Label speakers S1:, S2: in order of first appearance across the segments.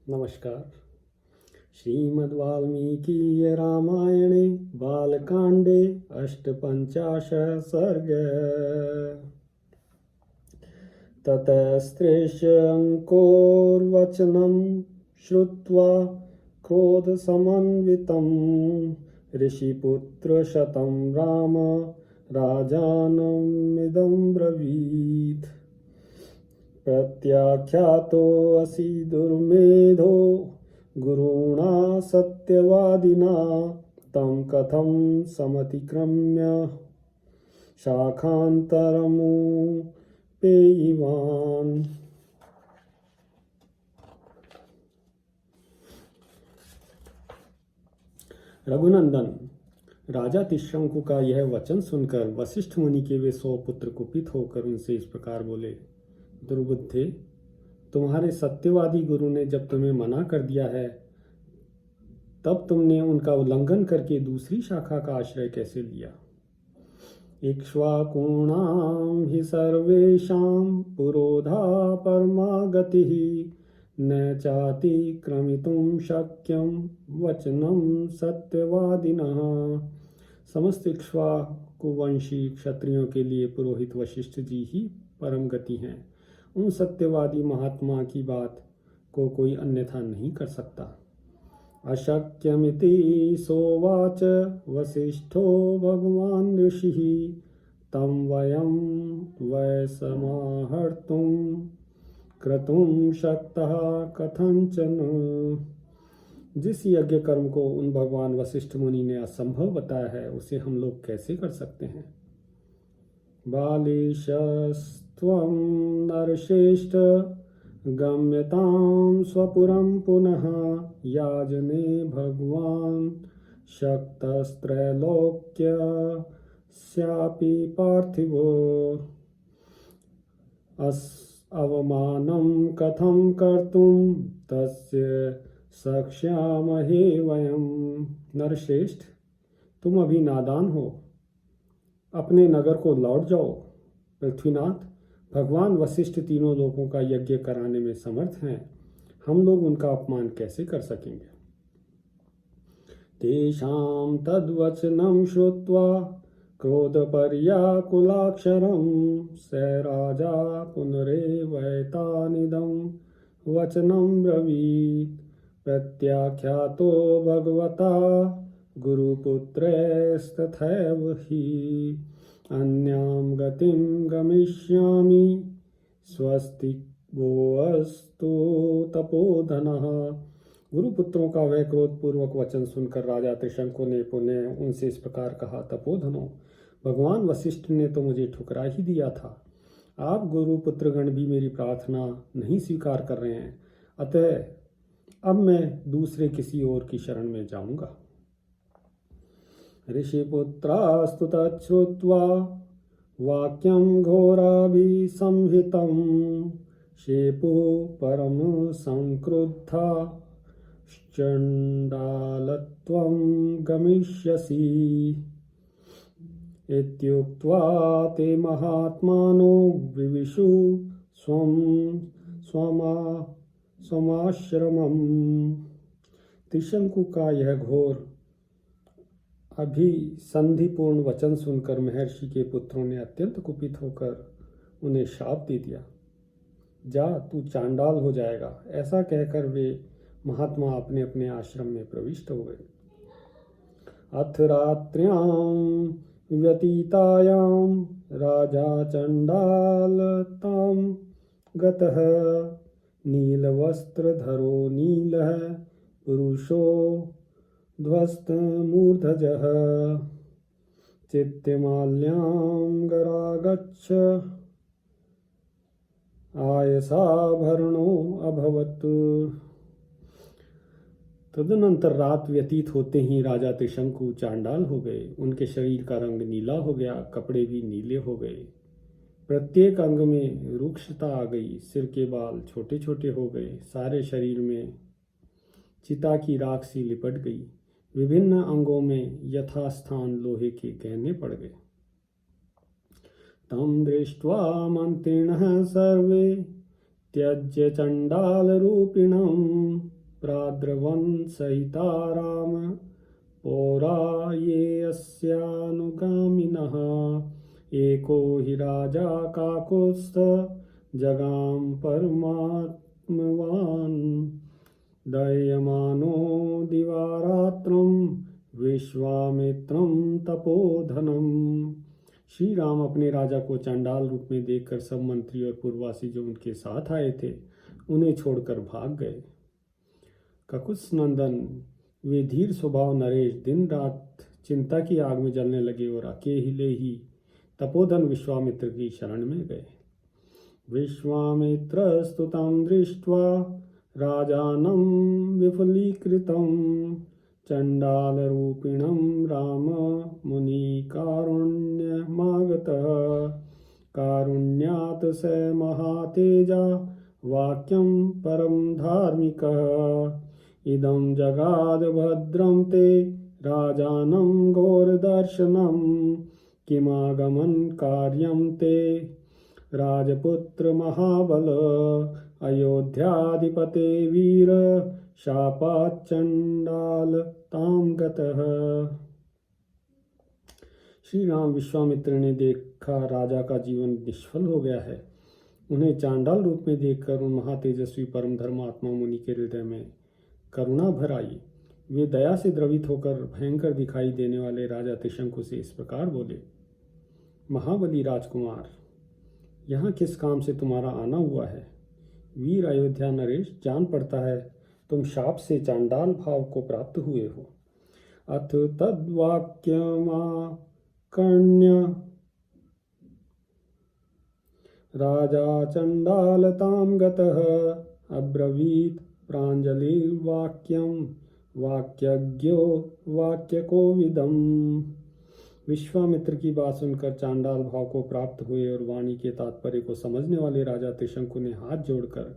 S1: नमस्कार। श्रीमद्वाल्मीकीय रामायणे बालकांडे अष्टपञ्चाशः सर्ग। ततस्त्रेष्यङ्कोर्वचनं श्रुत्वा क्रोधसमन्वितं ऋषिपुत्रशतं राम राजानमिदं ब्रवीत्। प्रत्याख्यातोऽसि दुर्मेधो गुरुणा सत्यवादिना तं कथं समतिक्रम्य शाखान्तरमुपेयिवान्। रघुनंदन, राजा तिष्यंकु का यह वचन सुनकर वशिष्ठ मुनि के वे 100 पुत्र कुपित होकर उनसे इस प्रकार बोले। दुर्बुद्धे, तुम्हारे सत्यवादी गुरु ने जब तुम्हें मना कर दिया है, तब तुमने उनका उल्लंघन करके दूसरी शाखा का आश्रय कैसे लिया? इक्ष्वाकूणां हि सर्वेषां पुरोधा परमा गतिः न चातिक्रमितुं शक्यं वचनं सत्यवादिनः। समस्त इक्ष्वाकुवंशी क्षत्रियों के लिए पुरोहित वशिष्ठ जी ही परम गति हैं। उन सत्यवादी महात्मा की बात को कोई अन्यथा नहीं कर सकता। अशक्यमिति सोवाच वसिष्ठो भगवान् ऋषिः तं वयं वै समाहर्तुं क्रतुं शक्तः कथंचन। जिस यज्ञ कर्म को उन भगवान वशिष्ठ मुनि ने असंभव बताया है, उसे हम लोग कैसे कर सकते हैं? बालिशस्त्वं नरश्रेष्ठ गम्यतां स्वपुरं पुनः याजने भगवान् शक्तस्त्रैलोक्यस्यापि पार्थिवो। अवमानं कथं कर्तुं तस्य शक्ष्यामहे वयं। नरश्रेष्ठ, तुम अभी नादान हो, अपने नगर को लौट जाओ। पृथ्वीनाथ, भगवान वशिष्ठ तीनों लोगों का यज्ञ कराने में समर्थ हैं, हम लोग उनका अपमान कैसे कर सकेंगे? तेषां तद्वचनं श्रुत्वा क्रोधपर्याकुलाक्षरं स राजा पुनरेवैतानिदं वचनं ब्रवीत्। प्रत्याख्यातो भगवता गुरुपुत्रैस्तथैव हि अन्यां गतिं गमिष्यामि स्वस्ति वोऽस्तु तपोधनः। गुरुपुत्रों का वह क्रोधपूर्वक वचन सुनकर राजा त्रिशंकु ने पुनः उनसे इस प्रकार कहा। तपोधनों, भगवान वशिष्ठ ने तो मुझे ठुकरा ही दिया था। आप गुरुपुत्रगण भी मेरी प्रार्थना नहीं स्वीकार कर रहे हैं, अतः अब मैं दूसरे किसी और की शरण में जाऊंगा। ऋषिपुत्रास्तु तच्छ्रुत्वा वाक्यं घोराभिसंहितं शेपो परम संक्रुद्धा चण्डालत्वं गमिष्यसि इत्युक्त्वा ते महात्मानो विविशु स्वमाश्रमम्। त्रिशंकु का यह घोर अभिसंधिपूर्ण वचन सुनकर महर्षि के पुत्रों ने अत्यंत कुपित होकर उन्हें श्राप दे दिया। जा, तू चांडाल हो जाएगा। ऐसा कहकर वे महात्मा अपने अपने आश्रम में प्रविष्ट हो गए। अथ रात्र्यां व्यतीतायां राजा चंडालतां गतः नीलवस्त्रधरो नीलः पुरुषो ध्वस्तमूर्धजः चित्तमाल्यां गरागच्छ आयसाभरणो अभवत्। तदनंतर रात व्यतीत होते ही राजा त्रिशंकु चांडाल हो गए। उनके शरीर का रंग नीला हो गया, कपड़े भी नीले हो गए, प्रत्येक अंग में रुक्षता आ गई, सिर के बाल छोटे छोटे हो गए, सारे शरीर में चिता की राख सी लिपट गई, विभिन्न अंगों में यथास्थान लोहे के गहने पड़ गए। तं दृष्ट्वा मंत्रिणः सर्वे त्यज्य चण्डालरूपिणं प्राद्रवन् सहिता राम पौरा ये अस्यानुगामिनः एको हि राजा काकुत्स्थ जगाम परमात्मवान् दह्यमानो दिवारात्रं विश्वामित्रं तपोधनम्। श्री राम अपने राजा को चांडाल रूप में देखकर सब मंत्री और पूर्ववासी जो उनके साथ आए थे उन्हें छोड़कर भाग गए। ककुत्स नंदन वे धीर स्वभाव नरेश दिन रात चिंता की आग में जलने लगे और अकेले ही तपोधन विश्वामित्र की शरण में गए। विश्वामित्रस्तु तं दृष्ट्वा राजानं विफलीकृतं चण्डालरूपिणं राम मुनिकारुण्यमागतः कारुण्यात् स महातेजा वाक्यं परं धार्मिकः इदं जगाद भद्रं ते राजानं घोरदर्शनं किमागमन कार्यं ते राजपुत्र महाबल अयोध्याधिपते वीर शापाचंडाल ताम गतः। श्री राम विश्वामित्र ने देखा राजा का जीवन निष्फल हो गया है। उन्हें चांडाल रूप में देखकर उन महातेजस्वी परम धर्मात्मा मुनि के हृदय में करुणा भर आई। वे दया से द्रवित होकर भयंकर दिखाई देने वाले राजा त्रिशंकु से इस प्रकार बोले, महाबली राजकुमार, यहाँ किस काम से तुम्हारा आना हुआ है? वीर अयोध्या नरेश, जान पड़ता है तुम शाप से चांडाल भाव को प्राप्त हुए हो। अथ तद्वाक्यमाकर्ण्य राजा चंडालतां गतः अब्रवीत् प्राञ्जलिर्वाक्यं वाक्यज्ञो वाक्यकोविदम्। विश्वामित्र की बात सुनकर चांडाल भाव को प्राप्त हुए और वाणी के तात्पर्य को समझने वाले राजा त्रिशंकु ने हाथ जोड़कर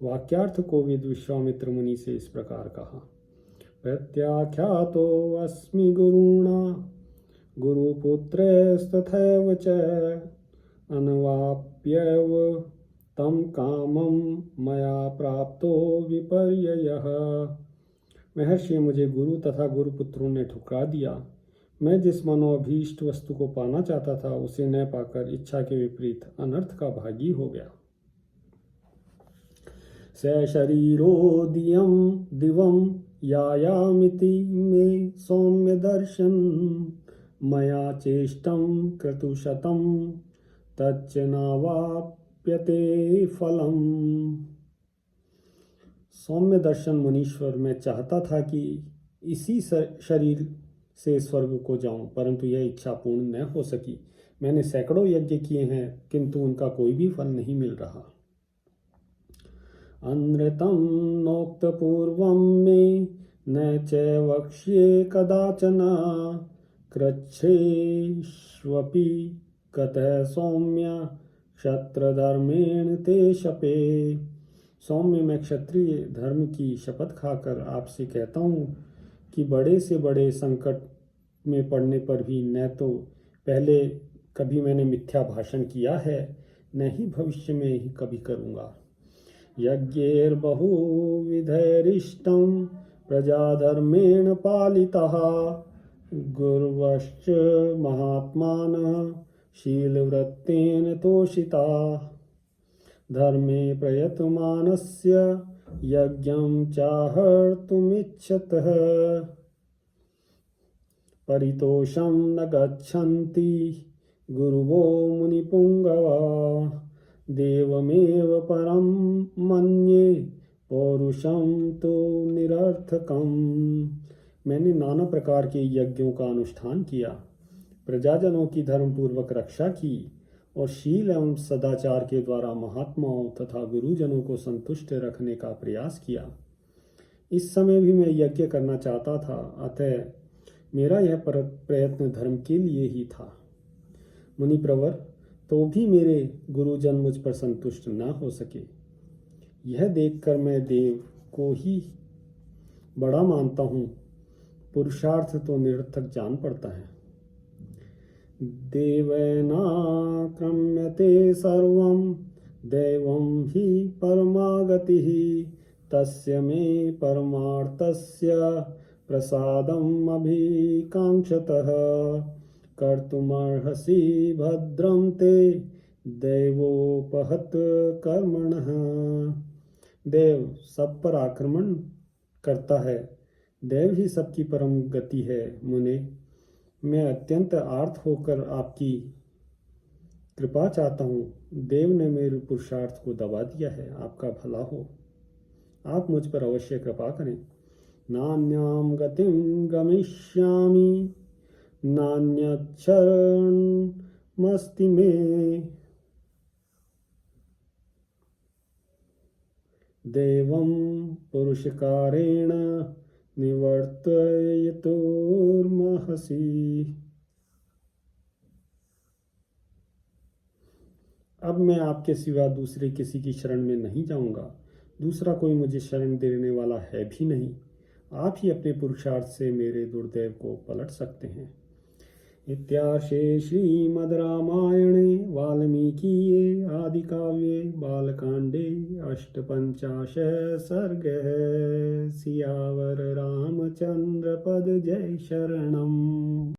S1: वाक्यार्थ कोविद विश्वामित्र मुनि से इस प्रकार कहा, प्रत्याख्यातो अस्मि गुरुणा गुरुपुत्रस्तथैव च अनवाप्यैव तम कामं मया प्राप्तो विपर्ययः। महर्षि, मुझे गुरु तथा गुरुपुत्रों ने ठुकरा दिया। मैं जिस मनोअभीष्ट वस्तु को पाना चाहता था उसे न पाकर इच्छा के विपरीत अनर्थ का भागी हो गया। स शरीरो दियं दिवं यायामिति मे सौम्य दर्शन मया चेष्टं क्रतुशतं तच्च नावाप्यते फलम्। सौम्य दर्शन मुनीश्वर, मैं चाहता था कि इसी शरीर से स्वर्ग को जाऊं, परंतु यह इच्छा पूर्ण न हो सकी। मैंने सैकड़ों यज्ञ किए हैं किंतु उनका कोई भी फल नहीं मिल रहा। अनृतं नोक्त पूर्वं मे न च वक्ष्ये कदाचन कृच्छ्रेष्वपि कतः सौम्य क्षत्रधर्मेण ते शपे। सौम्य, मैं क्षत्रिय धर्म की शपथ खाकर आपसे कहता हूँ कि बड़े से बड़े संकट में पड़ने पर भी न तो पहले कभी मैंने मिथ्या भाषण किया है, न ही भविष्य में ही कभी करूँगा। यज्ञैर्बहुविधैरिष्टं प्रजाधर्मेण पालितः गुर्वश्च महात्मानः शीलवृत्तेन तोषिता धर्मे प्रयतमानस्य यज्ञं चाहर्तुमिच्छतः परितोषं न गच्छन्ति गुरुवो मुनिपुंगवा देवमेव परं मन्ये पौरुषं तो निरर्थकम्। मैंने नाना प्रकार के यज्ञों का अनुष्ठान किया, प्रजाजनों की धर्मपूर्वक रक्षा की और शील एवं सदाचार के द्वारा महात्माओं तथा गुरुजनों को संतुष्ट रखने का प्रयास किया। इस समय भी मैं यज्ञ करना चाहता था, अतः मेरा यह प्रयत्न धर्म के लिए ही था। मुनि प्रवर, तो भी मेरे गुरुजन मुझ पर संतुष्ट न हो सके। यह देखकर मैं देव को ही बड़ा मानता हूँ, पुरुषार्थ तो निरर्थक जान पड़ता है। देवैनाक्रम्यते सर्वं दैवं हि परमागतिः तस्य मे परमार्थस्य प्रसादम् अभिकाङ्क्षतः कर्तुमर्हसि भद्रं ते दैवोपहत कर्मणः। देव सब पर आक्रमण करता है, देव ही सबकी परम गति है। मुने, मैं अत्यंत आर्त होकर आपकी कृपा चाहता हूँ। देव ने मेरे पुरुषार्थ को दबा दिया है, आपका भला हो, आप मुझ पर अवश्य कृपा करें। नान्यां गतिं गमिष्यामि नान्यत् शरणमस्ति मे। देवं पुरुषकारेण निवर्तयितुमर्हसि। अब मैं आपके सिवा दूसरे किसी की शरण में नहीं जाऊंगा, दूसरा कोई मुझे शरण देने वाला है भी नहीं। आप ही अपने पुरुषार्थ से मेरे दुर्दैव को पलट सकते हैं। इत्यार्षे श्रीमद् रामायणे वाल्मीकीये आदिकाव्ये बालकांडे अष्टपञ्चाशः सर्गः। सियावर रामचंद्र पद जय शरणम्।